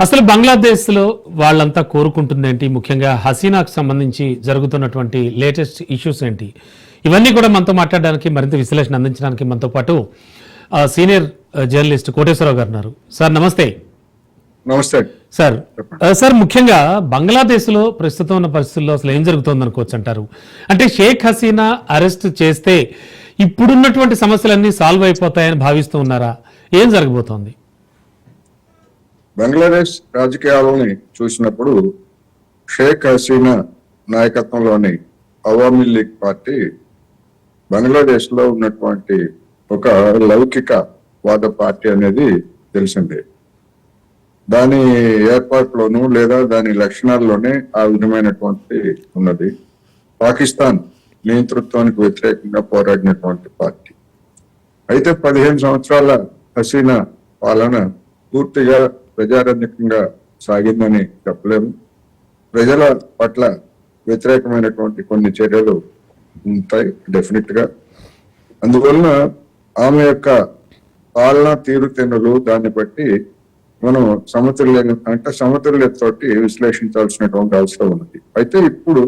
అసలు బంగ్లాదేశ్ లో వాళ్ళంతా కోరుకుంటుంది ఏంటి? ముఖ్యంగా హసీనాకు సంబంధించి జరుగుతున్నటువంటి లేటెస్ట్ ఇష్యూస్ ఏంటి? ఇవన్నీ కూడా మనతో మాట్లాడడానికి, మరింత విశ్లేషణ అందించడానికి మనతో పాటు సీనియర్ జర్నలిస్ట్ కోటేశ్వరరావు గారు ఉన్నారు. సార్ నమస్తే. నమస్తే సార్. సార్, ముఖ్యంగా బంగ్లాదేశ్ లో ప్రస్తుతం ఉన్న పరిస్థితుల్లో అసలు ఏం జరుగుతోంది అనుకోవచ్చు అంటారు? అంటే షేక్ హసీనా అరెస్ట్ చేస్తే ఇప్పుడున్నటువంటి సమస్యలన్నీ సాల్వ్ అయిపోతాయని భావిస్తూ ఉన్నారా? ఏం జరగబోతోంది? బంగ్లాదేశ్ రాజకీయాలని చూసినప్పుడు షేక్ హసీనా నాయకత్వంలోని అవామీ లీగ్ పార్టీ బంగ్లాదేశ్ లో ఉన్నటువంటి ఒక లౌకిక వాద పార్టీ అనేది తెలిసిందే. దాని ఏర్పాటులోనూ లేదా దాని లక్షణాల్లోనే ఆ విధమైనటువంటి ఉన్నది. పాకిస్తాన్ నియంతృత్వానికి వ్యతిరేకంగా పోరాడినటువంటి పార్టీ. అయితే 15 సంవత్సరాల హసీనా పాలన పూర్తిగా ప్రజారంజకంగా సాగిందని చెప్పలేము. ప్రజల పట్ల వ్యతిరేకమైనటువంటి కొన్ని చర్యలు ఉంటాయి డెఫినెట్ గా. అందువలన ఆమె యొక్క పాలన తీరుతెన్నులు దాన్ని బట్టి మనం సమతుల్యతతోటి విశ్లేషించాల్సినటువంటి అవసరం ఉన్నది. అయితే ఇప్పుడు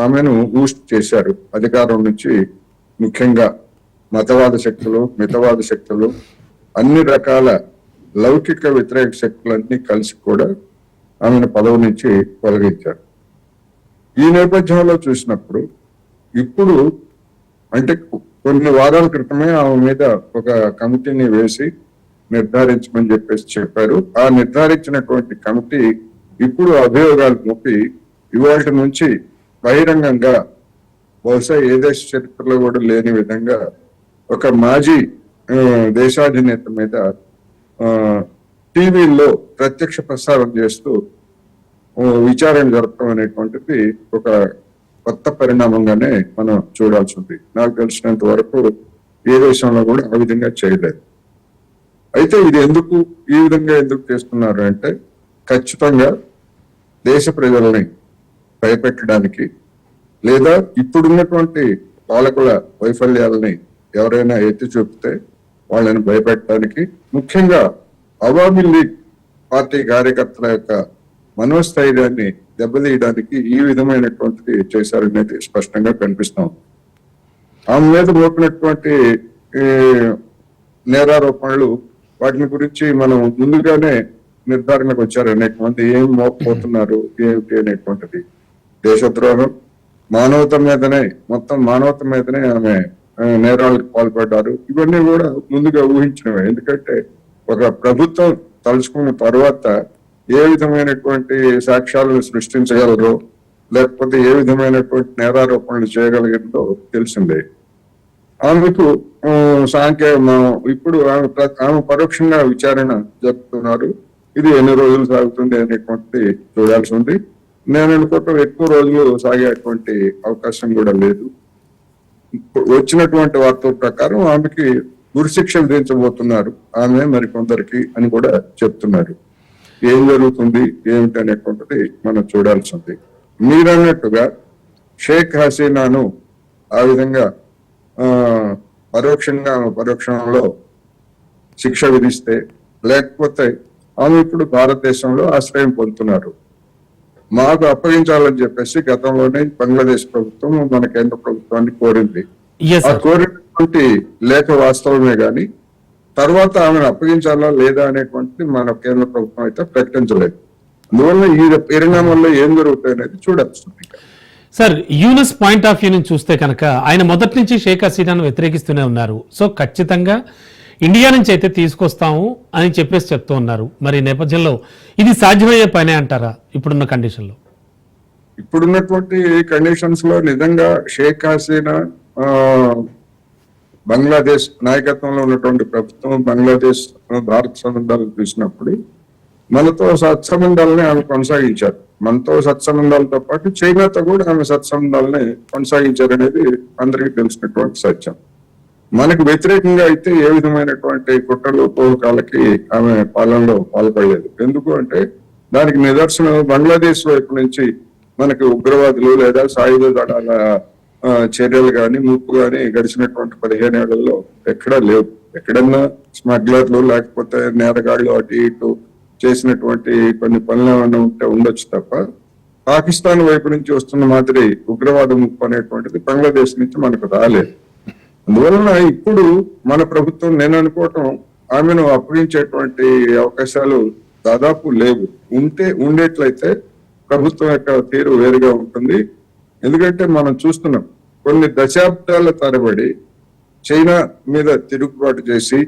ఆమెను బూస్ట్ చేశారు అధికారం నుంచి. ముఖ్యంగా మతవాద శక్తులు, మితవాద శక్తులు, అన్ని రకాల లౌకిక వ్యతిరేక శక్తులన్నీ కలిసి కూడా ఆమెను పదవి నుంచి తొలగించారు. ఈ నేపథ్యంలో చూసినప్పుడు ఇప్పుడు అంటే కొన్ని వారాల క్రితమే ఆమె మీద ఒక కమిటీని వేసి నిర్ధారించమని చెప్పారు. ఆ నిర్ధారించినటువంటి కమిటీ ఇప్పుడు అభియోగాలు మోపి ఇవాళ నుంచి బహిరంగంగా, బహుశా ఏ దేశ చరిత్రలో కూడా లేని విధంగా ఒక మాజీ దేశాధినేత మీద టీవీల్లో ప్రత్యక్ష ప్రసారం చేస్తూ విచారణ జరపడం అనేటువంటిది ఒక కొత్త పరిణామంగానే మనం చూడాల్సి ఉంది. నాకు తెలిసినంత వరకు ఏ దేశంలో కూడా ఆ విధంగా చేయలేదు. అయితే ఇది ఈ విధంగా ఎందుకు చేస్తున్నారు అంటే ఖచ్చితంగా దేశ ప్రజలని భయపెట్టడానికి, లేదా ఇప్పుడున్నటువంటి పాలకుల వైఫల్యాలని ఎవరైనా ఎత్తి చూపితే వాళ్ళని భయపెట్టడానికి, ముఖ్యంగా అవామీ లీగ్ పార్టీ కార్యకర్తల యొక్క మనోస్థైర్యాన్ని దెబ్బతీయడానికి ఈ విధమైనటువంటిది చేశారనేది స్పష్టంగా కనిపిస్తాం. ఆమె మీద మోపినటువంటి నేరారోపణలు, వాటిని గురించి మనం ముందుగానే నిర్ధారణకు వచ్చారు. అనేక మంది ఏం మోపపోతున్నారు ఏమిటి అనేటువంటిది. దేశద్రోహం, మొత్తం మానవత మీదనే ఆమె నేరాలకు పాల్పడ్డారు. ఇవన్నీ కూడా ముందుగా ఊహించినవే. ఎందుకంటే ఒక ప్రభుత్వం తలుచుకున్న తర్వాత ఏ విధమైనటువంటి సాక్ష్యాలను సృష్టించగలరో, లేకపోతే ఏ విధమైనటువంటి నేరారోపణలు చేయగలిగిందో తెలిసిందే. ఆమెకు ఇప్పుడు ఆమె పరోక్షంగా విచారణ జరుపుతున్నారు. ఇది ఎన్ని రోజులు సాగుతుంది అనేటువంటి చూడాల్సి ఉంది. నేను అనుకోవటం ఎక్కువ రోజులు సాగేటువంటి అవకాశం కూడా లేదు. వచ్చినటువంటి వార్తల ప్రకారం ఆమెకి ఉరిశిక్ష విధించబోతున్నారు ఆమె మరికొందరికి అని కూడా చెప్తున్నారు. ఏం జరుగుతుంది ఏమిటి అనేటువంటిది మనం చూడాల్సి ఉంది. మీరన్నట్టుగా షేక్ హసీనాను ఆ విధంగా పరోక్షంలో శిక్ష విధిస్తే, లేకపోతే ఆమె ఇప్పుడు భారతదేశంలో ఆశ్రయం పొందుతున్నారు. మాకు అప్పగించాలని చెప్పేసి గతంలోనే బంగ్లాదేశ్ ప్రభుత్వం మన కేంద్ర ప్రభుత్వాన్ని కోరింది. ఆ కోరినటువంటి లేఖ వాస్తవమే గాని తర్వాత ఆమెను అప్పగించాలా లేదా అనేటువంటిది మన కేంద్ర ప్రభుత్వం అయితే ప్రకటించలేదు. అందువల్ల ఈ పరిణామంలో ఏం జరుగుతాయి అనేది చూడాల్సింది. Sir, Yunus point of view నుంచి చూస్తే కనుక ఆయన మొదటి నుంచి షేక్ హసీనాను వ్యతిరేకిస్తూనే ఉన్నారు. సో ఖచ్చితంగా ఇండియా నుంచి అయితే తీసుకొస్తాము అని చెప్పేసి చెప్తూ ఉన్నారు. మరి నేపథ్యంలో ఇది సాధ్యమయ్యే పనే అంటారా ఇప్పుడున్న కండిషన్ లో? ఇప్పుడున్నటువంటి కండిషన్స్ లో నిజంగా షేక్ హసీనా బంగ్లాదేశ్ నాయకత్వంలో ఉన్నటువంటి ప్రభుత్వం బంగ్లాదేశ్ భారత్ సంబంధాలు చూసినప్పుడు మనతో సత్సంబంధాలని ఆమె కొనసాగించారు. మనతో సత్సంబంధాలతో పాటు చైనాతో కూడా ఆమె సత్సంబంధాలని కొనసాగించారనేది అందరికీ తెలిసినటువంటి సత్యం. మనకు వ్యతిరేకంగా అయితే ఏ విధమైనటువంటి కుట్రలు పోకాలకి ఆమె పాలనలో పాల్పడలేదు. ఎందుకు అంటే దానికి నిదర్శనం బంగ్లాదేశ్ వైపు నుంచి మనకి ఉగ్రవాదులు లేదా సాయుధ దళాల చర్యలు కానీ ముప్పు కానీ గడిచినటువంటి 15 ఏళ్లలో ఎక్కడా లేవు. ఎక్కడన్నా స్మగ్లర్లు లేకపోతే నేరగాళ్లు అటు ఇటు చేసినటువంటి కొన్ని పనులు ఏమైనా ఉంటే ఉండొచ్చు తప్ప పాకిస్తాన్ వైపు నుంచి వస్తున్న మాదిరి ఉగ్రవాద ముప్పు అనేటువంటిది బంగ్లాదేశ్ నుంచి మనకు రాలేదు. అందువలన ఇప్పుడు మన ప్రభుత్వం నేను అనుకోవటం ఆమెను అప్పగించేటువంటి అవకాశాలు దాదాపు లేవు. ఉండేట్లయితే ప్రభుత్వం యొక్క తీరు వేరుగా ఉంటుంది. ఎందుకంటే మనం చూస్తున్నాం కొన్ని దశాబ్దాల తరబడి చైనా మీద తిరుగుబాటు చేసి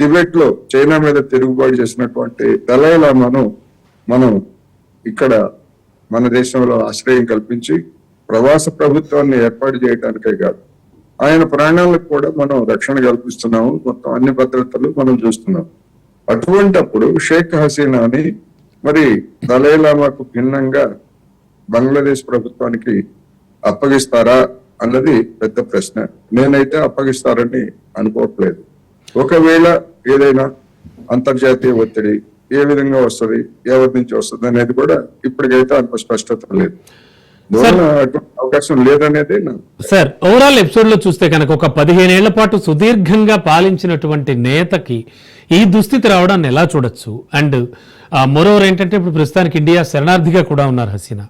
టిబెట్ లో చైనా మీద తిరుగుబాటు చేసినటువంటి దలై లామాను మనం ఇక్కడ మన దేశంలో ఆశ్రయం కల్పించి ప్రవాస ప్రభుత్వాన్ని ఏర్పాటు చేయడానికే కాదు ఆయన ప్రాణాలకు కూడా మనం రక్షణ కల్పిస్తున్నాము. మొత్తం అన్ని భద్రతలు మనం చూస్తున్నాం. అటువంటప్పుడు షేక్ హసీనాని మరి దలై లామాకు భిన్నంగా బంగ్లాదేశ్ ప్రభుత్వానికి అప్పగిస్తారా అన్నది పెద్ద ప్రశ్న. నేనైతే అప్పగిస్తారని అనుకోవట్లేదు. ఒకవేళ ఏదైనా అంతర్జాతీయ ఒత్తిడి ఏ విధంగా వస్తుంది, ఎవరి నుంచి వస్తుంది అనేది కూడా ఇప్పటికైతే అంత స్పష్టత లేదు. అటువంటి అవకాశం లేదనేది సార్ ఓవరాల్ ఎపిసోడ్ లో చూస్తే కనుక ఒక 15 ఏళ్ల పాటు సుదీర్ఘంగా పాలించినటువంటి నేతకి ఈ దుస్థితి రావడాన్ని ఎలా చూడొచ్చు? అండ్ మరోవర్ ఏంటంటే ఇప్పుడు ప్రస్తుతానికి ఇండియా శరణార్థిగా కూడా ఉన్నారు హసీనా.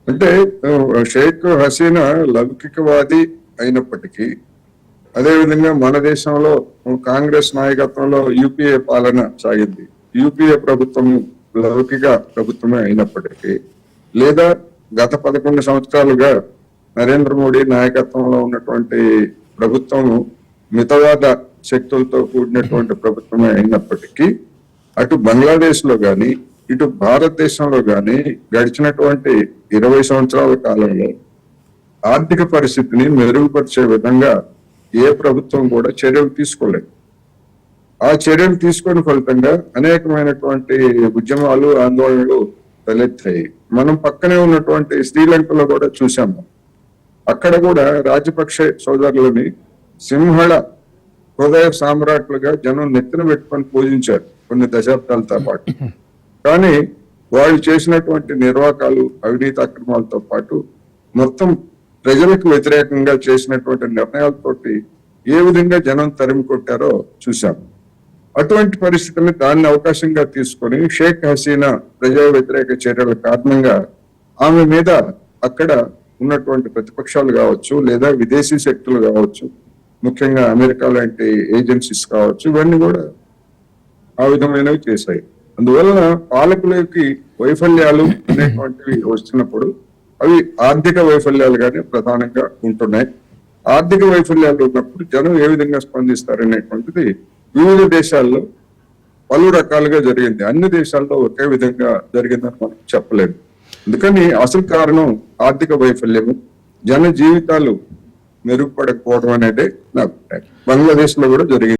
అంటే షేక్ హసీనా లౌకికవాది అయినప్పటికీ అదేవిధంగా మన దేశంలో కాంగ్రెస్ నాయకత్వంలో యూపీఏ పాలన సాగింది. యూపీఏ ప్రభుత్వం లౌకిక ప్రభుత్వమే అయినప్పటికీ లేదా గత 11 సంవత్సరాలుగా నరేంద్ర మోడీ నాయకత్వంలో ఉన్నటువంటి ప్రభుత్వం మితవాద శక్తులతో కూడినటువంటి ప్రభుత్వమే అయినప్పటికీ అటు బంగ్లాదేశ్ లో గాని ఇటు భారతదేశంలో గాని గడిచినటువంటి 20 సంవత్సరాల కాలంలో ఆర్థిక పరిస్థితిని మెరుగుపరిచే విధంగా ఏ ప్రభుత్వం కూడా చర్యలు తీసుకోలేదు. ఆ చర్యలు తీసుకున్న ఫలితంగా అనేకమైనటువంటి ఉద్యమాలు ఆందోళనలు తలెత్తాయి. మనం పక్కనే ఉన్నటువంటి శ్రీలంకలో కూడా చూసాము. అక్కడ కూడా రాజపక్షే సోదరులని సింహళ హృదయ సామ్రాట్లుగా జనం నెత్తిన పెట్టుకొని పూజించారు కొన్ని దశాబ్దాలతో పాటు. కానీ వాళ్ళు చేసినటువంటి నిర్వాకాలు అవినీతి అక్రమాలతో పాటు మొత్తం ప్రజలకు వ్యతిరేకంగా చేసినటువంటి నిర్ణయాలతోటి ఏ విధంగా జనం తరిమి కొట్టారో చూశాం. అటువంటి పరిస్థితుల్ని దాన్ని అవకాశంగా తీసుకొని షేక్ హసీనా ప్రజా వ్యతిరేక చర్యల కారణంగా ఆమె మీద అక్కడ ఉన్నటువంటి ప్రతిపక్షాలు కావచ్చు లేదా విదేశీ శక్తులు కావచ్చు, ముఖ్యంగా అమెరికా లాంటి ఏజెన్సీస్ కావచ్చు, ఇవన్నీ కూడా ఆ విధమైనవి చేశాయి. అందువలన పాలకులకి వైఫల్యాలు అనేటువంటివి వస్తున్నప్పుడు అవి ఆర్థిక వైఫల్యాలుగానే ప్రధానంగా ఉంటున్నాయి. ఆర్థిక వైఫల్యాలు ఉన్నప్పుడు జనం ఏ విధంగా స్పందిస్తారనేటువంటిది వివిధ దేశాల్లో పలు రకాలుగా జరిగింది. అన్ని దేశాల్లో ఒకే విధంగా జరిగిందని మనం చెప్పలేము. అందుకని అసలు కారణం ఆర్థిక వైఫల్యము, జన జీవితాలు మెరుగుపడకపోవడం అనేది నా అభిప్రాయం. బంగ్లాదేశ్ లో కూడా జరిగింది.